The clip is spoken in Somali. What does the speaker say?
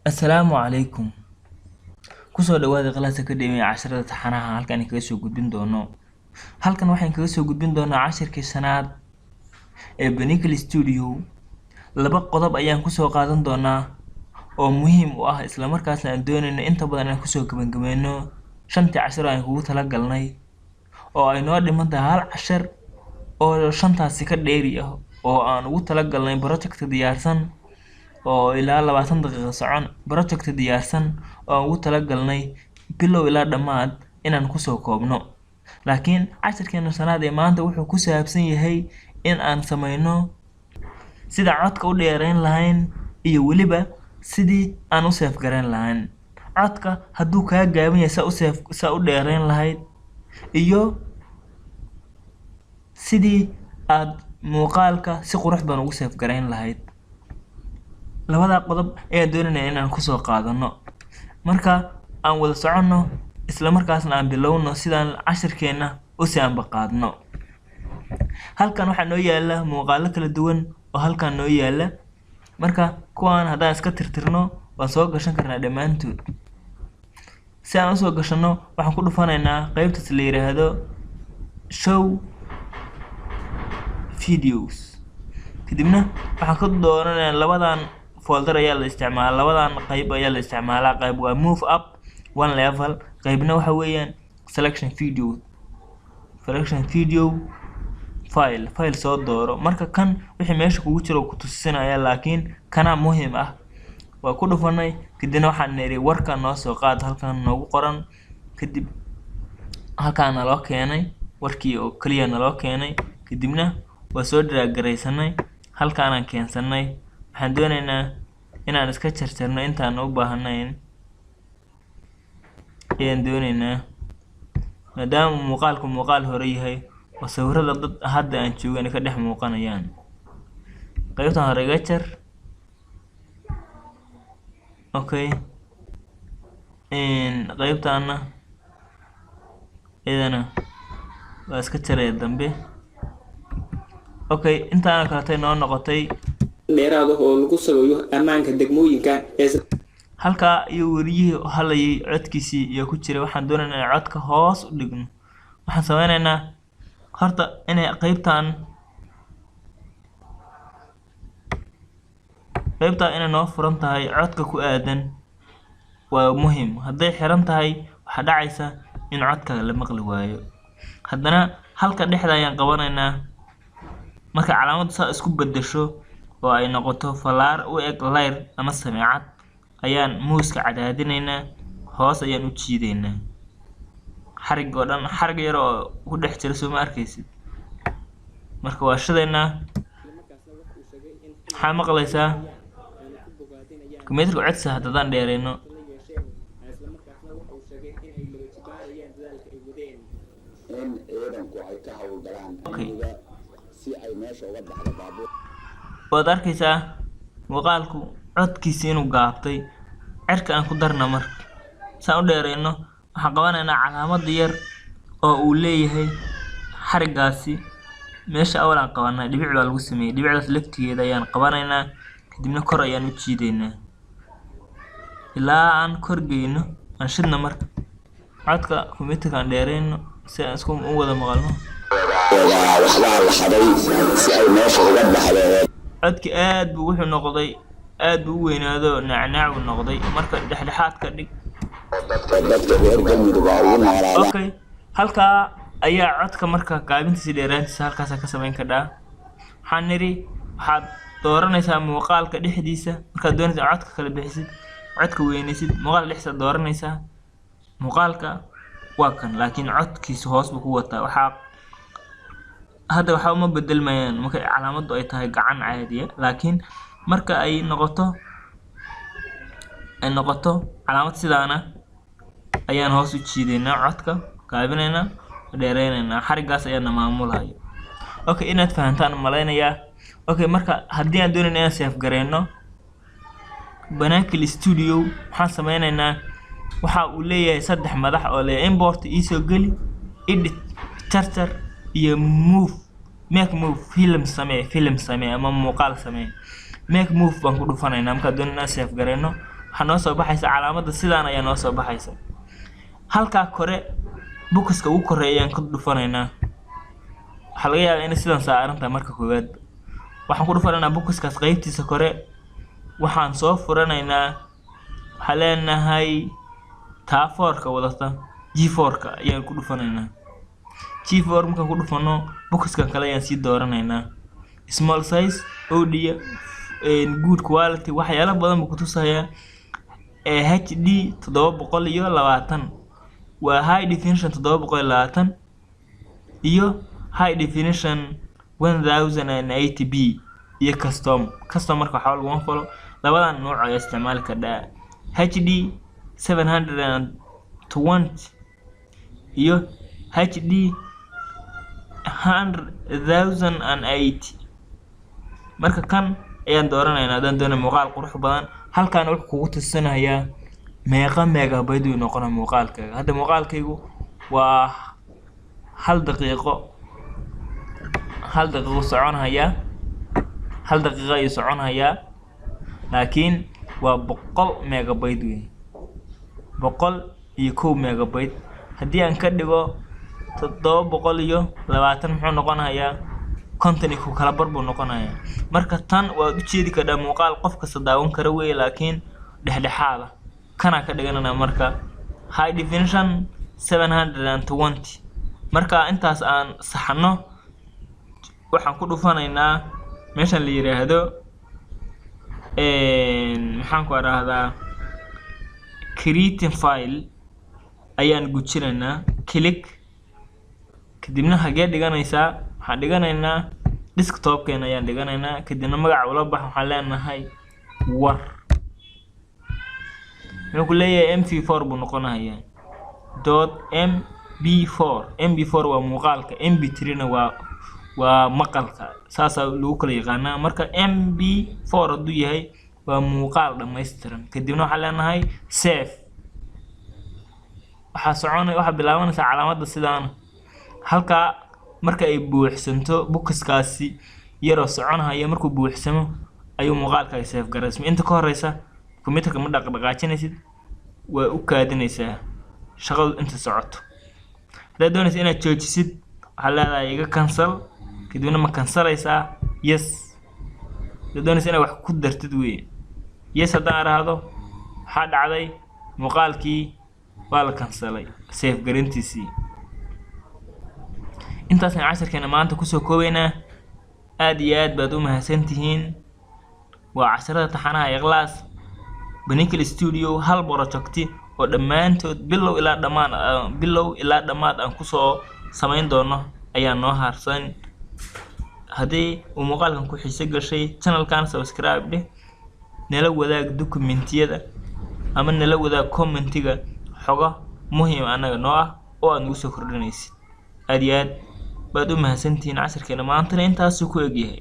السلام عليكم. kusoo dhawaada Class Academy casharada taxanaha halkan kaga soo gudbin doono. Halkan waxaan kaga soo gudbin doonaa casharkii sanaad ee Benicle Studio. Laba qodob ayaan ku soo qaadan doonaa oo muhiim u ah isla markaasna aan doonayno inta badan aan ku soo gabagabeeno shantii cashar aan kugu tala galnay oo ay noo dhiman tahay hal cashar oo shantaasi ka dheeri ah oo aan ugu tala galnay project diyaarsan oo ilaa 20 daqiiqo socon project diyaarsan oo ugu tala galnay bilow ilaa dhamaad inaan ku soo koobno. laakiin casharkeena sanaad ee maanta wuxuu ku saabsan yahay in aan sameeyno sida codka u dheereyn lahayn iyo waliba sidii aan u save gareyn lahayn. codka hadduu ka gaaban yahay sa u dheereyn lahayd iyo sidii aad muuqaalka si qurux badan ugu save gareyn lahayd. labada qodob ayaan doonaynaa inaan ku soo qaadano. marka aan wada soconno isla markaasna aan bilowno sidaan casharkeena u sii anbaqaadno. halkan waxaa noo yaala muuqaalo kala duwan oo halkan noo yaala. marka kuwaan haddaan iska tirtirno waan soo gashan karnaa dhammaantood. si aan u soo gashano waxaan ku dhufanaynaa qaybtaas la yiraahdo show videos. kadibna waxaan ka dooranaynaa labadan folder ayaa la isticmaalaa, labadan qayb ayaa la isticmaalaa. qayb waa move up one level, qaybna waxa weeyaan selection video file soo dooro. marka kan wixii meesha kugu jiro ku tusinaya, laakiin kana muhiim ah. waa ku dhufanay kadibna waxaan niri warka noo soo qaad halkan noogu qoran. kadib halkaan loo keenay warkii oo kaliya loo keenay. kadibna waa soo drag-gareysanay halkaan aan keensanay. waxaan doonaynaa inaan iska jarjarno intaan u baahanayn ayaan doonaynaa, maadaama muuqaalku muuqaal hore yahay oo sawirada dad hadda aan joogin ka dhex muuqanayaan. qaybtan hore iga jar. okay qaybtaana idana waa iska jaraya dambe. okay intaan kale noo noqotay dheeraad oo lagu sameeyo amaanka degmooyinka halka iyo wariyihii halayay codkiisii iyo ku jiray. waxaan doonaynaa codka hoos u dhigno. waxaan sameynaynaa horta inay qaybtan inay noo furan tahay codka ku aadan waa muhiim. hadday xiran tahay waxa dhacaysa in codka la maqli waayo. haddana halka dhexda ayaan qabanaynaa. marka calaamad saa isku bedesho oo ay noqoto falaar u eg layr ama sameecad ayaan muuska cadaadinaynaa, hoos ayaan u jiidaynaa. xarig oo dhan xarig yar oo ku dhex jira soo ma arkaysid. marka waa shidaynaa. waxaa maqlaysaa kombiyuutarka codsa haddaan dheereyno. okay waad arkaysaa muuqaalku codkiisa inuu gaabtay. cirka aan ku darna marka saan u dheereyno waxaan qabanaynaa calaamad yar oo uu leeyahay xarigaasi. meesha awal aan qabanay dhibic baa lagu sameeyay, dhibicdaas laftigeeda ayaan qabanaynaa. kadibna kor ayaan u jiidaynaa ilaa aan kor geyno. aan shidna marka codka kombiyuutarka aan dheereyno si aan isku u wada maqalno. codki aad buu wuxuu noqday aad buu u weynaado nacnaac uu noqday. marka dhexdhexaad ka dhig. okay halka ayaa codka marka gaabintiisa dheeraantiisa halkaas ka sameyn kadhaa. waxaan niri waxaad dooranaysaa muuqaalka dhexdiisa. markaad doonaysaa codka kala bixisid, codka weynaysid, muuqaalka dhexdiisa dooranaysaa. muuqaalka waa kan, laakiin codkiisa hoos buu ku wataa. hadda waxa uma bedelmayaan marka calaamadu ay tahay gacan caadi ah, laakiin marka ay noqoto calaamad sidaana ayaan hoos u jiidaynaa, codka gaabinaynaa, dheereynaynaa. xarigaas ayaana maamulayo. okay inaad fahantaan malaynayaa. okay marka haddii aan doonayno inaan save gareyno Benicle Studio waxaan sameynaynaa. waxa uu leeyahay 3 madax oo leh import, isoo gali, edit, charter iyo move. make move film samee ama muuqaal samee. make move baan ku dhufanaynaa marka doonayna save gareyno waxa noo soo baxaysa calaamadda sidaan ayaa noo soo baxaysa halka kore boxka ugu koreeyaan ku dhufanaynaa waxa laga yaabaa in sidan saarantaa marka koowaad waxaan ku dhufanaynaa boxkaas qaybtiisa kore waxaan soo furanaynaa waxa leenahay taafoorka wadata G4ka ayaan ku dhufanaynaa G4 marka ku dhufano boxka kale ayaan sii dooranaynaa small size audio good quality waxyaalo badan ku tusaya HD 720 waa high definition 720 iyo high definition 1080p iyo custom marka waxa lagu falo labadan nooc ayaa isticmaal kartaa HD 720 iyo HD 1080 marka kan ayaan dooranaynaa hadaan doono muuqaal qurux badan halkaan wuxuu kugu tusinayaa meeqa megabyte uu noqonayo muuqaalkaaga hadda muuqaalkaygu waa 1 daqiiqo soconaya 1 daqiiqo ayuu soconaya laakiin waa 100 megabyte weey 101 megabyte haddii aan ka dhigo 720 muxuu noqonayaa content ku kala barbu noqonayaa marka tan waa u jeedi ka muuqaal qof kasta daawan kara weey laakiin dhexdhexaad ah kana ka dhiganana marka high definition 720 marka intaas aan saxno waxaan ku dhufanaynaa meeshan la yiraahdo maxaan ku raahdaa creating file ayaan gujinaynaa click kadibna hagee dhiganaysaa waxaan dhiganaynaa desktopkeena ayaan dhiganaynaa kadibna magaca ula bax waxaan leenahay war wuxuu ku leeyahay mp4 buu noqonayaa .mp4 waa muuqaalka mp3 na waa maqalka saasa lagu kala yaqaanaa marka mp4 haduu yahay waa muuqaal dhameystiran kadibna waxaan leenahay save waxa bilaabanaysa calaamadda sidaan halka marka ay buuxsanto boxkaasi yaro soconaya markuu buuxsamo ayuu muuqaalka save gareysmo inta ka horeysa computerka ma dhaqdhaqaajinaysid waa u kaadinaysaa shaqadu inta socoto haddii doonaysid inaad joojisid waxa leedahay iga cancel kadibna ma cancelaysaa yes haddii doonaysid inaad wax ku dartid weey yes haddaan raahdo waxa dhacday muuqaalkii waa la cancelay save gareyntiisii intaas aan casharkeena maanta ku soo koobaynaa aad iyo aad baad u mahadsantihiin waa casharada taxanaha ikhlas Benicle Studio hal project oo dhamaantood bilow ilaa dhamaad aan ku soo sameyn doono ayaa noo harsan hadii uu muuqaalkan ku xiiso gashay channelkan subscribe dheh nala wadaag dokumentiyada ama nala wadaag commentiga xogo muhiim anaga noo ah oo aad ugu soo kordhinaysid aad iyo aad baad u mahadsantihiin casharkeena maanta intaas ku egyahay